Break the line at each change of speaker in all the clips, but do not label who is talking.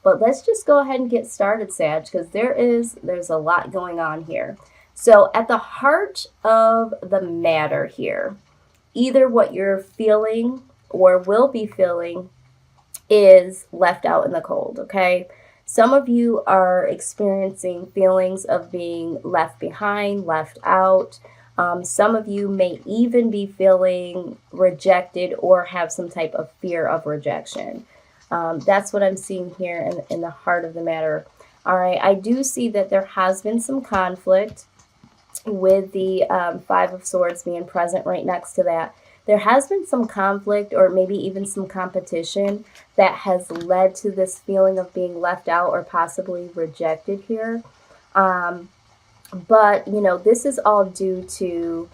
But let's just go ahead and get started, Sag, because there's a lot going on here. So at the heart of the matter here, either what you're feeling or will be feeling is left out in the cold, okay? Some of you are experiencing feelings of being left behind, left out. Some of you may even be feeling rejected or have some type of fear of rejection. That's what I'm seeing here in the heart of the matter. All right, I do see that there has been some conflict with the Five of Swords being present right next to that. There has been some conflict or maybe even some competition that has led to this feeling of being left out or possibly rejected here. But, this is all due to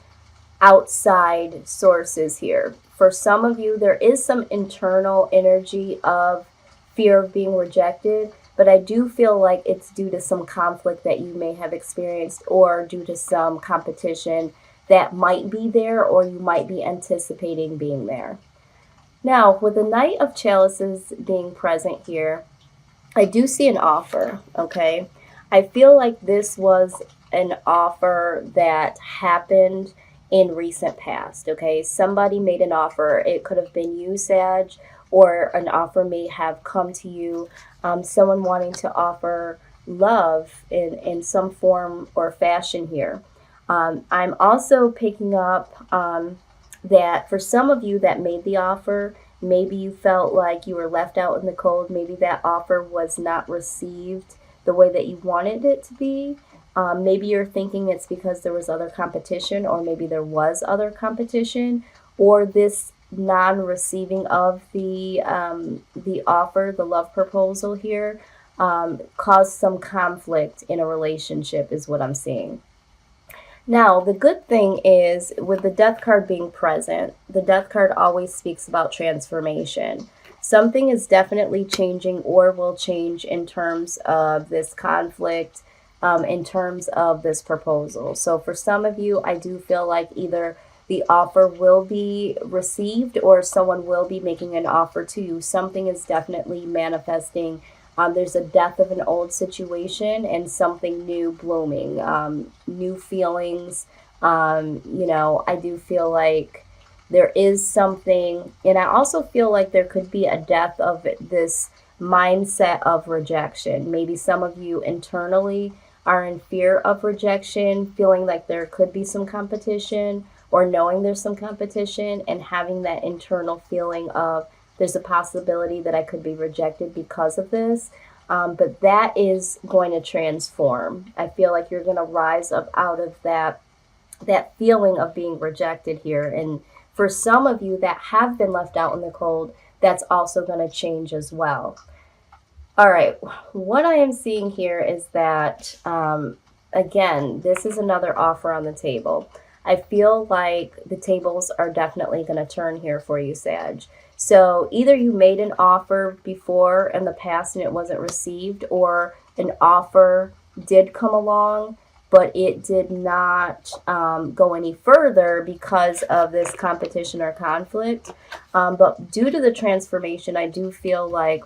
outside sources here. For some of you, there is some internal energy of fear of being rejected, but I do feel like it's due to some conflict that you may have experienced or due to some competition that might be there or you might be anticipating being there. Now, with the Knight of Chalices being present here, I do see an offer, okay? I feel like this was an offer that happened in recent past, okay? Somebody made an offer. It could have been you, Sag, or an offer may have come to you. Someone wanting to offer love in some form or fashion here. I'm also picking up that for some of you that made the offer, maybe you felt like you were left out in the cold. Maybe that offer was not received the way that you wanted it to be. Maybe you're thinking it's because there was other competition, or maybe there was other competition, or this non-receiving of the offer, the love proposal here, caused some conflict in a relationship is what I'm seeing. Now, the good thing is with the Death card being present, the Death card always speaks about transformation. Something is definitely changing or will change in terms of this conflict, in terms of this proposal. So for some of you, I do feel like either the offer will be received or someone will be making an offer to you. Something is definitely manifesting. There's a death of an old situation and something new blooming, new feelings. I do feel like there is something, and I also feel like there could be a death of this mindset of rejection. Maybe some of you internally are in fear of rejection, feeling like there could be some competition, or knowing there's some competition and having that internal feeling of there's a possibility that I could be rejected because of this. But that is going to transform. I feel like you're going to rise up out of that feeling of being rejected here. And for some of you that have been left out in the cold, that's also going to change as well. All right, what I am seeing here is that, again, this is another offer on the table. I feel like the tables are definitely going to turn here for you, Sag. So either you made an offer before in the past and it wasn't received, or an offer did come along, but it did not go any further because of this competition or conflict. But due to the transformation, I do feel like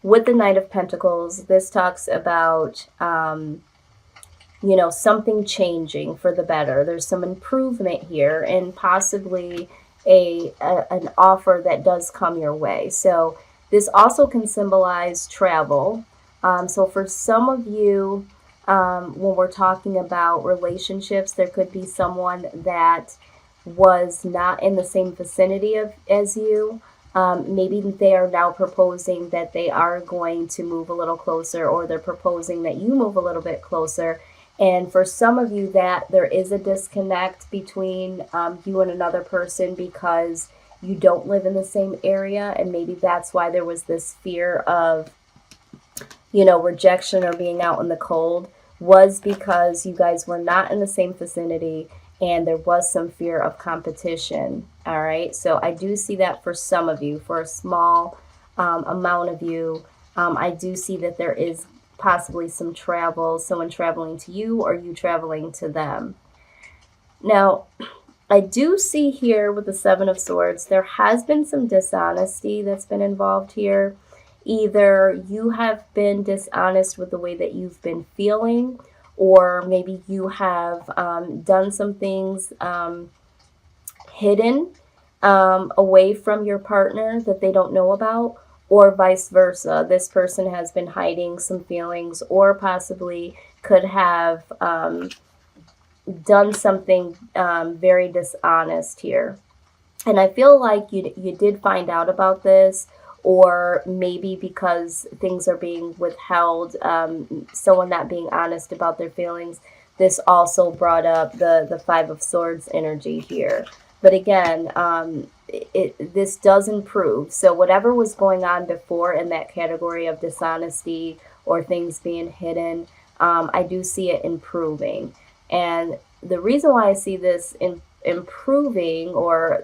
with the Knight of Pentacles, this talks about something changing for the better. There's some improvement here and possibly an offer that does come your way. So this also can symbolize travel. So for some of you, when we're talking about relationships, there could be someone that was not in the same vicinity as you. Maybe they are now proposing that they are going to move a little closer, or they're proposing that you move a little bit closer. And for some of you, that there is a disconnect between you and another person because you don't live in the same area, and maybe that's why there was this fear of, rejection or being out in the cold, was because you guys were not in the same vicinity and there was some fear of competition. All right, so I do see that for some of you. For a small amount of you, I do see that there is possibly some travel, someone traveling to you or you traveling to them. Now, I do see here with the Seven of Swords, there has been some dishonesty that's been involved here. Either you have been dishonest with the way that you've been feeling, or maybe you have done some things hidden away from your partner that they don't know about, or vice versa. This person has been hiding some feelings, or possibly could have done something very dishonest here. And I feel like you did find out about this, or maybe because things are being withheld, someone not being honest about their feelings. This also brought up the Five of Swords energy here. But again, this does improve. So whatever was going on before in that category of dishonesty or things being hidden, I do see it improving. And the reason why I see this improving, or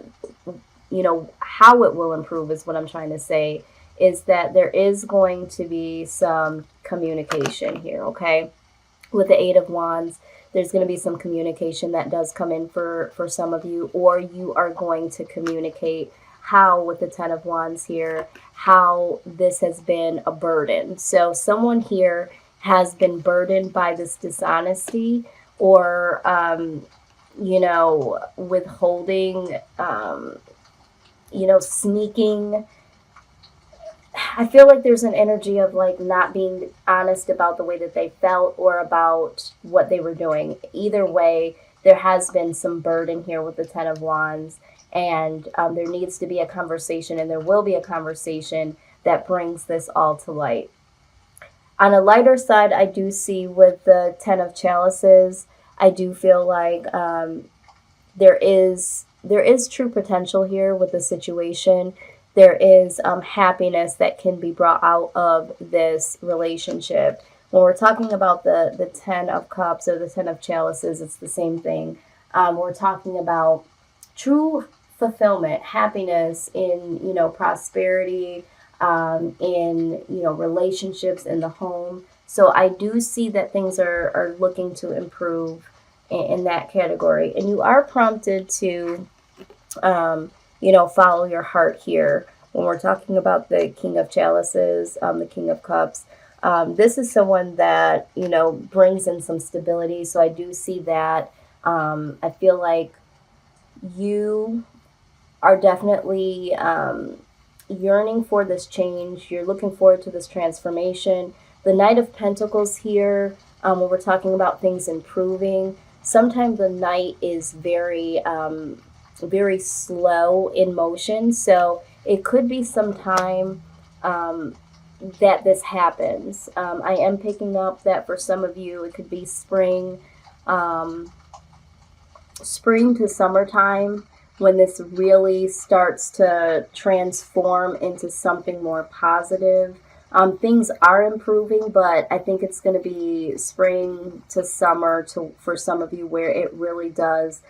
how it will improve is what I'm trying to say, is that there is going to be some communication here, okay? With the Eight of Wands, there's going to be some communication that does come in for some of you, or you are going to communicate how, with the Ten of Wands here, how this has been a burden. So someone here has been burdened by this dishonesty, or withholding, sneaking. I feel like there's an energy of like not being honest about the way that they felt or about what they were doing. Either way, there has been some burden here with the Ten of Wands, and there needs to be a conversation, and there will be a conversation that brings this all to light. On a lighter side, I do see with the Ten of Chalices, I do feel like there is true potential here with the situation. There is happiness that can be brought out of this relationship. When we're talking about the Ten of Cups or the Ten of Chalices, it's the same thing. We're talking about true fulfillment, happiness in, prosperity, in, relationships in the home. So I do see that things are looking to improve in that category. And you are prompted to, follow your heart here. When we're talking about the King of Chalices, the King of Cups, this is someone that, brings in some stability. So I do see that. I feel like you are definitely yearning for this change. You're looking forward to this transformation. The Knight of Pentacles here, when we're talking about things improving, sometimes the Knight is very, very slow in motion. So it could be some time that this happens. I am picking up that for some of you, it could be spring to summertime, when this really starts to transform into something more positive. Things are improving, but I think it's going to be spring to summer for some of you, where it really does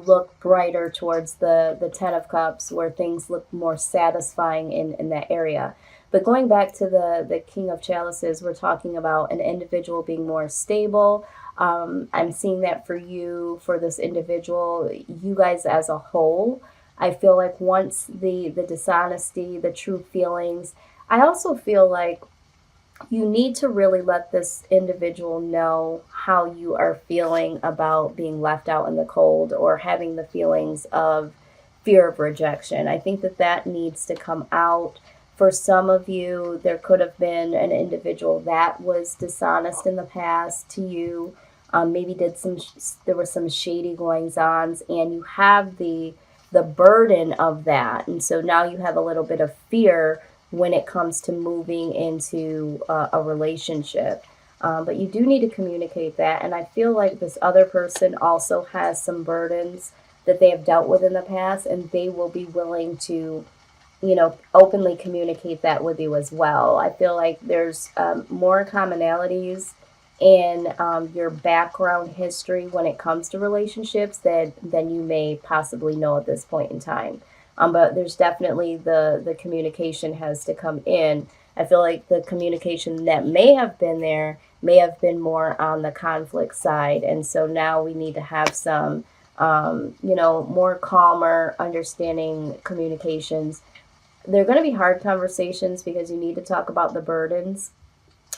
look brighter towards the Ten of Cups, where things look more satisfying in that area. But going back to the King of Chalices, we're talking about an individual being more stable. I'm seeing that for you, for this individual, you guys as a whole. I feel like once the dishonesty, the true feelings, I also feel like you need to really let this individual know how you are feeling about being left out in the cold, or having the feelings of fear of rejection. I think that needs to come out. For some of you, there could have been an individual that was dishonest in the past to you. Maybe there were some shady goings-ons, and you have the burden of that. And so now you have a little bit of fear when it comes to moving into a relationship. But you do need to communicate that. And I feel like this other person also has some burdens that they have dealt with in the past, and they will be willing to, openly communicate that with you as well. I feel like there's more commonalities in your background history when it comes to relationships than you may possibly know at this point in time. But there's definitely the communication has to come in. I feel like the communication that may have been there may have been more on the conflict side. And so now we need to have some, more calmer, understanding communications They're going to be hard conversations because you need to talk about the burdens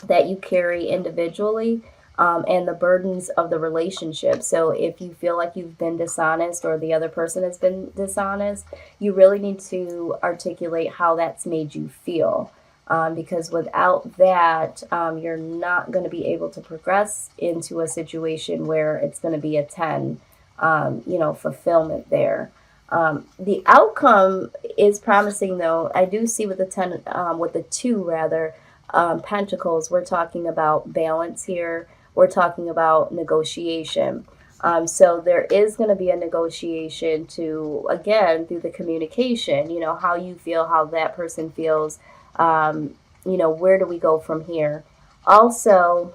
that you carry individually, and the burdens of the relationship. So if you feel like you've been dishonest or the other person has been dishonest, you really need to articulate how that's made you feel. Because without that, you're not going to be able to progress into a situation where it's going to be a 10, fulfillment there. The outcome is promising, though. I do see with the 10, with the 2 rather, pentacles, we're talking about balance here. We're talking about negotiation. So there is going to be a negotiation to, again, through the communication, how you feel, how that person feels, where do we go from here? Also,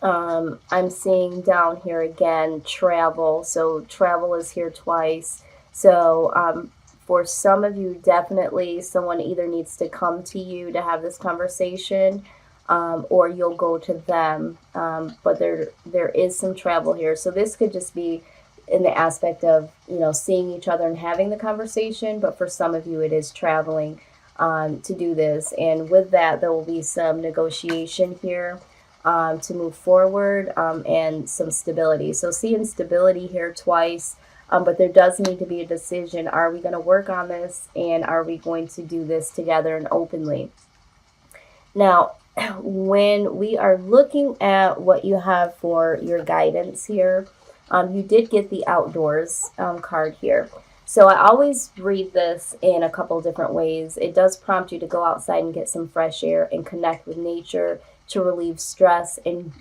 I'm seeing down here again, travel. So travel is here twice. So for some of you, definitely someone either needs to come to you to have this conversation, or you'll go to them. But there is some travel here. So this could just be in the aspect of, seeing each other and having the conversation. But for some of you, it is traveling to do this. And with that, there will be some negotiation here to move forward, and some stability. So seeing stability here twice. But there does need to be a decision. Are we going to work on this? And are we going to do this together and openly? Now, when we are looking at what you have for your guidance here, you did get the outdoors card here. So I always read this in a couple different ways. It does prompt you to go outside and get some fresh air and connect with nature to relieve stress and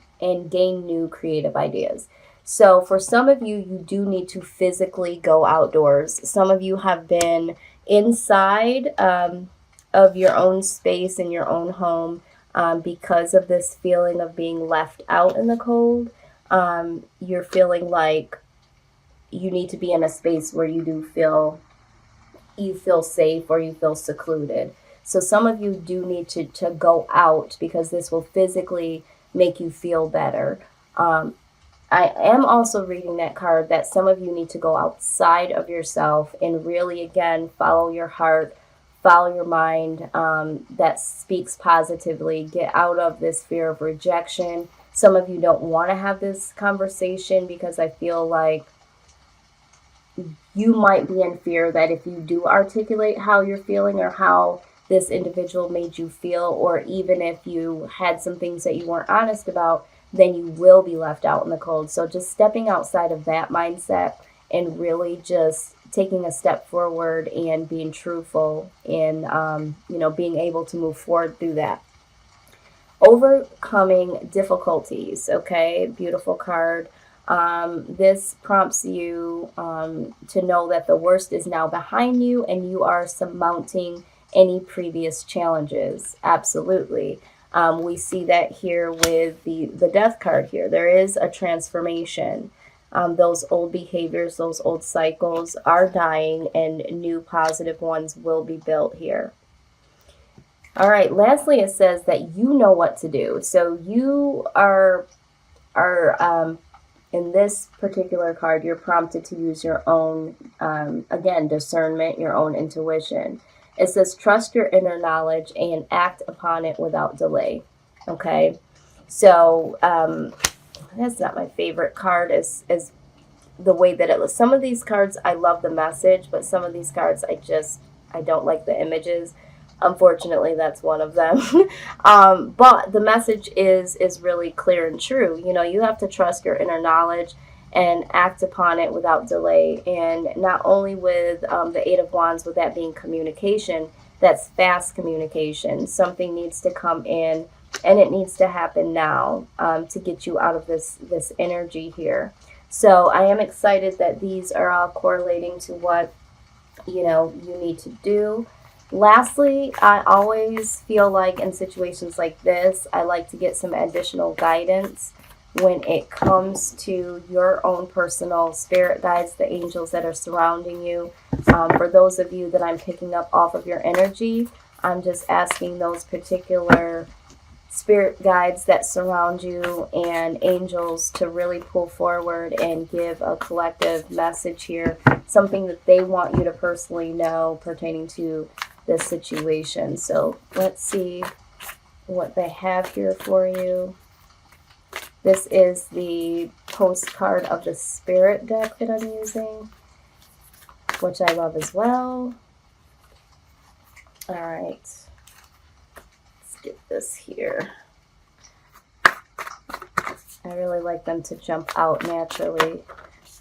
gain new creative ideas. So for some of you, you do need to physically go outdoors. Some of you have been inside of your own space in your own home because of this feeling of being left out in the cold. You're feeling like you need to be in a space where you feel safe or you feel secluded. So some of you do need to go out because this will physically make you feel better. I am also reading that card that some of you need to go outside of yourself and really, again, follow your heart, follow your mind, that speaks positively. Get out of this fear of rejection. Some of you don't want to have this conversation because I feel like you might be in fear that if you do articulate how you're feeling or how this individual made you feel, or even if you had some things that you weren't honest about, then you will be left out in the cold. So just stepping outside of that mindset and really just taking a step forward and being truthful and, being able to move forward through that. Overcoming difficulties, okay? Beautiful card. This prompts you to know that the worst is now behind you and you are surmounting any previous challenges. Absolutely. We see that here with the death card here. There is a transformation. Those old behaviors, those old cycles are dying and new positive ones will be built here. All right, lastly, it says that you know what to do. So you are in this particular card, you're prompted to use your own, again, discernment, your own intuition. It says, trust your inner knowledge and act upon it without delay. Okay. So, that's not my favorite card as the way that it looks. Some of these cards, I love the message, but some of these cards, I don't like the images. Unfortunately, that's one of them. But the message is really clear and true. You have to trust your inner knowledge and act upon it without delay. And not only with the Eight of Wands, with that being communication, that's fast communication. Something needs to come in, and it needs to happen now to get you out of this energy here. So I am excited that these are all correlating to what you need to do. Lastly, I always feel like in situations like this, I like to get some additional guidance when it comes to your own personal spirit guides, the angels that are surrounding you. For those of you that I'm picking up off of your energy, I'm just asking those particular spirit guides that surround you and angels to really pull forward and give a collective message here, something that they want you to personally know pertaining to this situation. So let's see what they have here for you. This is the postcard of the Spirit deck that I'm using, which I love as well. All right, let's get this here. I really like them to jump out naturally.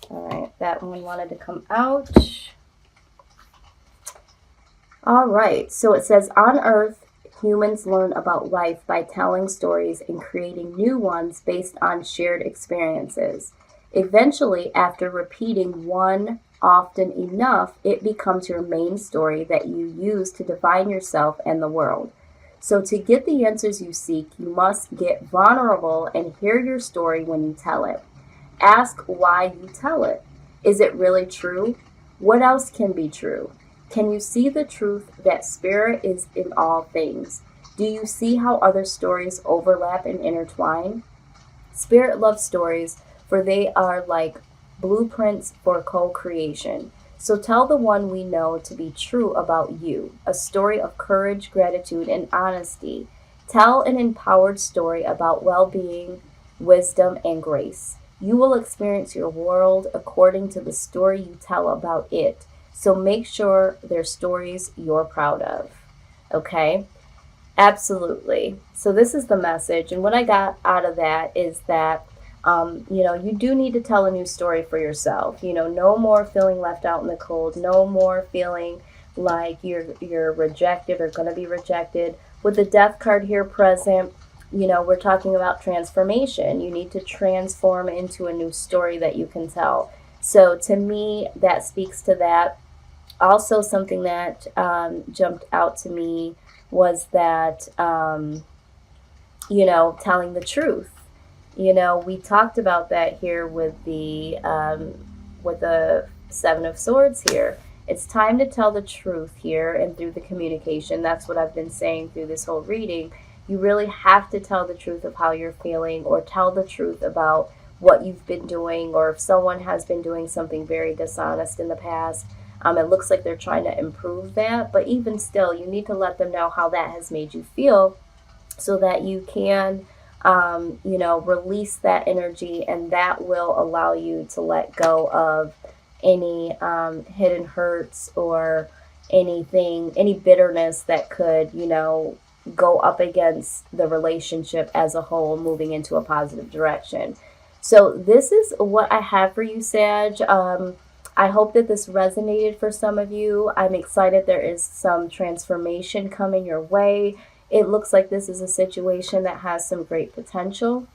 All right, that one wanted to come out. All right, so it says, on Earth, humans learn about life by telling stories and creating new ones based on shared experiences. Eventually, after repeating one often enough, it becomes your main story that you use to define yourself and the world. So to get the answers you seek, you must get vulnerable and hear your story when you tell it. Ask why you tell it. Is it really true? What else can be true? Can you see the truth that spirit is in all things? Do you see how other stories overlap and intertwine? Spirit loves stories, for they are like blueprints for co-creation. So tell the one we know to be true about you, a story of courage, gratitude, and honesty. Tell an empowered story about well-being, wisdom, and grace. You will experience your world according to the story you tell about it. So make sure they're stories you're proud of. Okay? Absolutely. So this is the message. And what I got out of that is that you do need to tell a new story for yourself. No more feeling left out in the cold. No more feeling like you're rejected or going to be rejected. With the death card here present, we're talking about transformation. You need to transform into a new story that you can tell. So to me, that speaks to that. Also, something that jumped out to me was that, telling the truth. We talked about that here with the Seven of Swords here. It's time to tell the truth here, and through the communication. That's what I've been saying through this whole reading. You really have to tell the truth of how you're feeling, or tell the truth about what you've been doing, or if someone has been doing something very dishonest in the past. It looks like they're trying to improve that, but even still, you need to let them know how that has made you feel so that you can release that energy, and that will allow you to let go of any hidden hurts or any bitterness that could, go up against the relationship as a whole, moving into a positive direction. So this is what I have for you, Sag. I hope that this resonated for some of you. I'm excited there is some transformation coming your way. It looks like this is a situation that has some great potential.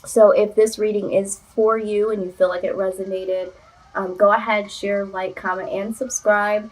So if this reading is for you and you feel like it resonated, go ahead, share, like, comment, and subscribe.